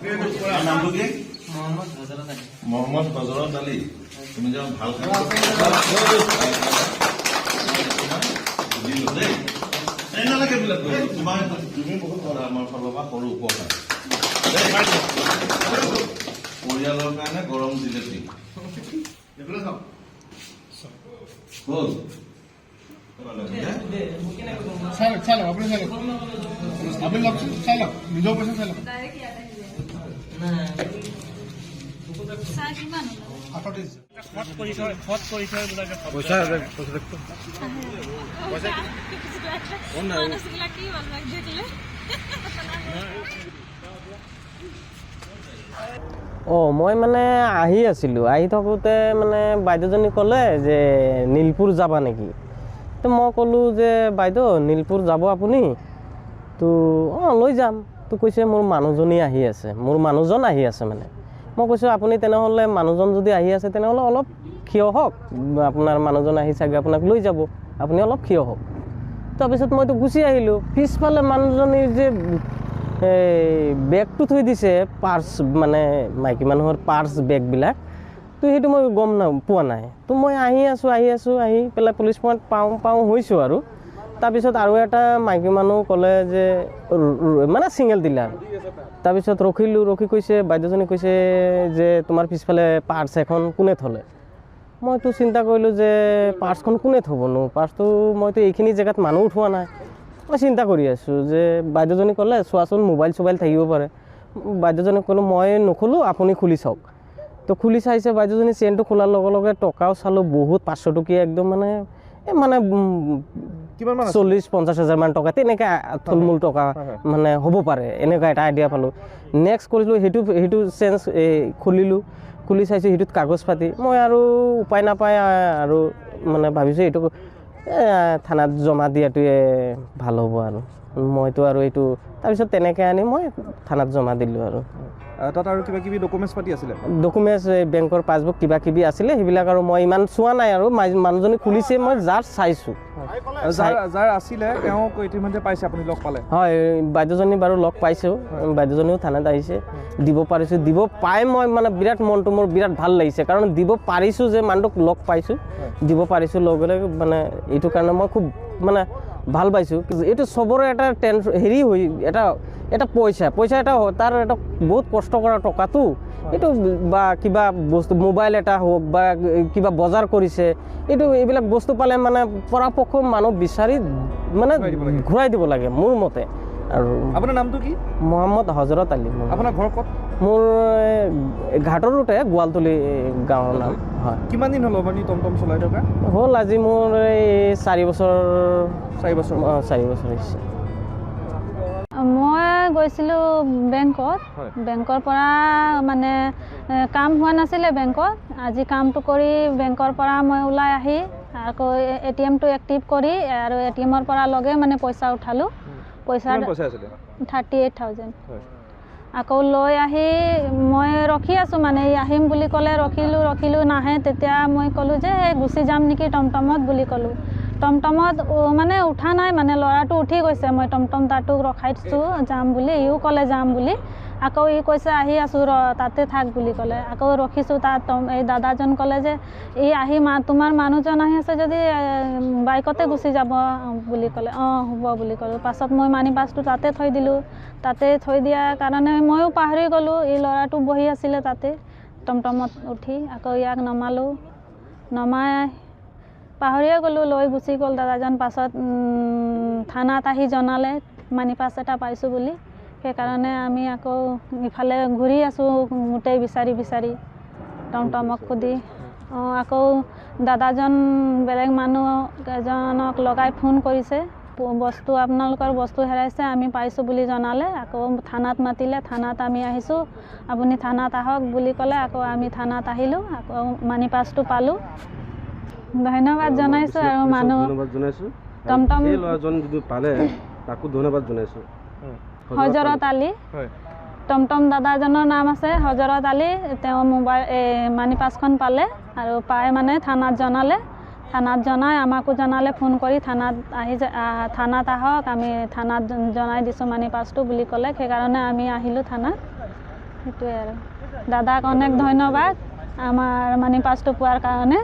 নামটো কি? মোহাম্মদ হজৰত আলী। তুমি যে ভাল কাম বুজিলো দেই। নালাগে বোলে তোমাৰ তুমি বহুত কৰা আমাৰ ফালৰ পৰা সৰু উপকাৰ পৰিয়ালৰ কাৰণে গৰম জিলেপি হ'ল। মই মানে আহি আছিলোঁ, আহি থাকোঁতে মানে বাইদেউজনী ক'লে যে নীলপুৰ যাবা নেকি? তো মই ক'লোঁ যে বাইদেউ নীলপুৰ যাব আপুনি? তো লৈ যাম। তো কৈছে মোৰ মানুহজনী আহি আছে, মোৰ মানুহজন আহি আছে মানে। মই কৈছোঁ আপুনি তেনেহ'লে মানুহজন যদি আহি আছে তেনেহ'লে অলপ থিয় হওক, আপোনাৰ মানুহজন আহি চাগে আপোনাক লৈ যাব, আপুনি অলপ থিয় হওক। তাৰপিছত মইতো গুচি আহিলোঁ। পিছফালে মানুহজনীৰ যে বেগটো থৈ দিছে, পাৰ্চ মানে মাইকী মানুহৰ পাৰ্চ বেগবিলাক, তো সেইটো মই গম পোৱা নাই। তো মই আহি পেলাই পুলিচ পইণ্ট পাওঁ হৈছোঁ আৰু। তাৰপিছত আৰু এটা মাইকী মানুহ ক'লে যে মানে ছিংগল ডিলাৰ। তাৰপিছত ৰখি কৈছে, বাইদেউজনী কৈছে যে তোমাৰ পিছফালে পাৰ্চ এখন কোনে থ'লে? মইতো চিন্তা কৰিলোঁ যে পাৰ্চখন কোনে থ'বনো, পাৰ্চটো মইতো এইখিনি জেগাত মানুহ উঠোৱা নাই। মই চিন্তা কৰি আছোঁ যে বাইদেউজনী ক'লে চোৱাচোন মোবাইল চোবাইল থাকিব পাৰে। বাইদেউজনীক ক'লোঁ মই নোখোলোঁ, আপুনি খুলি চাওক। তো খুলি চাইছে বাইদেউজনী, চেইনটো খোলাৰ লগে লগে টকাও চালোঁ বহুত, 500 টকীয়া একদম মানে 40-50 হাজাৰমান টকা তেনেকৈ থুলমূল টকা মানে হ'ব পাৰে, এনেকুৱা এটা আইডিয়া পালোঁ। নেক্সট কৰিলোঁ সেইটো চেঞ্জ খুলি চাইছোঁ সেইটোত কাগজ পাতি। মই আৰু উপায় নাপায় আৰু মানে ভাবিছোঁ এইটো থানাত জমা দিয়াটোৱে ভাল হ'ব আৰু মইতো আৰু এইটো তাৰপিছত তেনেকৈ আনি মই থানাত জমা দিলোঁ আৰু। তাত আৰু কিবা কিবি ডকুমেণ্টছ পাতি আছিলে? ডকুমেণ্টছ বেংকৰ পাছবুক কিবা কিবি আছিলে, সেইবিলাক আৰু মই ইমান চোৱা নাই আৰু মানুহজনী খুলিছে, মই জাষ্ট চাইছোঁ। যাৰ আছিলে তেওঁক ইতিমধ্যে পাইছে, আপুনি লগ পালে? হয়, বাইদেউজনী বাৰু লগ পাইছোঁ, বাইদেউজনীও থানাত আহিছে, দিব পাৰিছোঁ। দিব পাই মই মানে বিৰাট মনটো মোৰ বিৰাট ভাল লাগিছে, কাৰণ দিব পাৰিছোঁ যে মানুহটোক লগ পাইছোঁ, দিব পাৰিছোঁ লগে লগে মানে এইটো কাৰণে মই খুব মানে ভাল পাইছোঁ। এইটো চবৰে এটা হেৰি হৈ এটা পইচা এটা তাৰ এটা বহুত কষ্ট কৰা টকাটো, এইটো বা কিবা বস্তু মোবাইল এটা হওক বা কিবা বজাৰ কৰিছে, এইবিলাক বস্তু পালে মানে পৰাপক্ষ মানুহ বিচাৰি মানে ঘূৰাই দিব লাগে মোৰ মতে। আৰু আপোনাৰ নামটো কি? মোহাম্মদ হজৰত আলী। আপোনাৰ ঘৰ ক'ত? মোৰ ঘাটৰ ৰোডে, গোৱালতলী গাঁৱৰ নাম। হয়। কিমান দিন হ'ল আপুনি টমটম চলাই থকা? হ'ল আজি মোৰ এই 4 বছৰ। 4 বছৰ? 4 বছৰ হৈছে। মই গৈছিলোঁ বেংকত, বেংকৰ পৰা মানে কাম হোৱা নাছিলে বেংকত। আজি কামটো কৰি বেংকৰ পৰা মই ওলাই আহি আকৌ ATM-টো এক্টিভ কৰি আৰু ATM-ৰ পৰা লগে মানে পইচা উঠালোঁ। পইচা 38,000। আকৌ লৈ আহি মই ৰখি আছোঁ, মানে আহিম বুলি ক'লে ৰখিলোঁ নাহে। তেতিয়া মই ক'লোঁ যে গুচি যাম নেকি টমটমত বুলি ক'লোঁ। টমটমত মানে উঠা নাই, মানে ল'ৰাটো উঠি গৈছে, মই টমটম তাতো ৰখাই দিছোঁ যাম বুলি, ইও ক'লে যাম বুলি। আকৌ ই কৈছে আহি আছোঁ তাতে থাক বুলি ক'লে। আকৌ ৰখিছোঁ তাত, এই দাদাজন ক'লে যে আহি তোমাৰ মানুহজন আহি আছে যদি বাইকতে গুচি যাব বুলি ক'লে। হ'ব বুলি ক'লোঁ। পাছত মই মানি পাছটো তাতে থৈ দিলোঁ। তাতে থৈ দিয়াৰ কাৰণে ময়ো পাহৰি গ'লোঁ, এই ল'ৰাটো বহি আছিলে তাতে টমটমত উঠি। আকৌ ইয়াক নমাই পাহৰিয়ে গ'লোঁ, লৈ গুচি গ'ল দাদাজন। পাছত থানাত আহি জনালে মানি পাছ এটা পাইছোঁ বুলি। সেইকাৰণে আমি আকৌ ইফালে ঘূৰি আছোঁ গোটেই বিচাৰি টমটমক সুধি। আকৌ দাদাজন বেলেগ মানুহ এজনক লগাই ফোন কৰিছে, আপোনালোকৰ বস্তু হেৰাইছে, আমি পাইছোঁ বুলি জনালে। আকৌ থানাত মাতিলে, থানাত আমি আহিছোঁ, আপুনি থানাত আহক বুলি ক'লে। আকৌ আমি থানাত আহিলোঁ, আকৌ মানি পাছটো পালোঁ। ধন্যবাদ জনাইছোঁ আৰু টমটম হজৰত আলী, টমটম দাদাজনৰ নাম আছে হজৰত আলী। তেওঁ মানি পাছখন পালে আৰু পাই মানে থানাত জনালে। থানাত জনাই আমাকো জনালে ফোন কৰি, থানাত আহক, আমি থানাত জনাই দিছোঁ মানি পাছটো বুলি ক'লে। সেইকাৰণে আমি আহিলোঁ থানাত। সেইটোৱে আৰু দাদাক অনেক ধন্যবাদ আমাৰ মানি পাছটো পোৱাৰ কাৰণে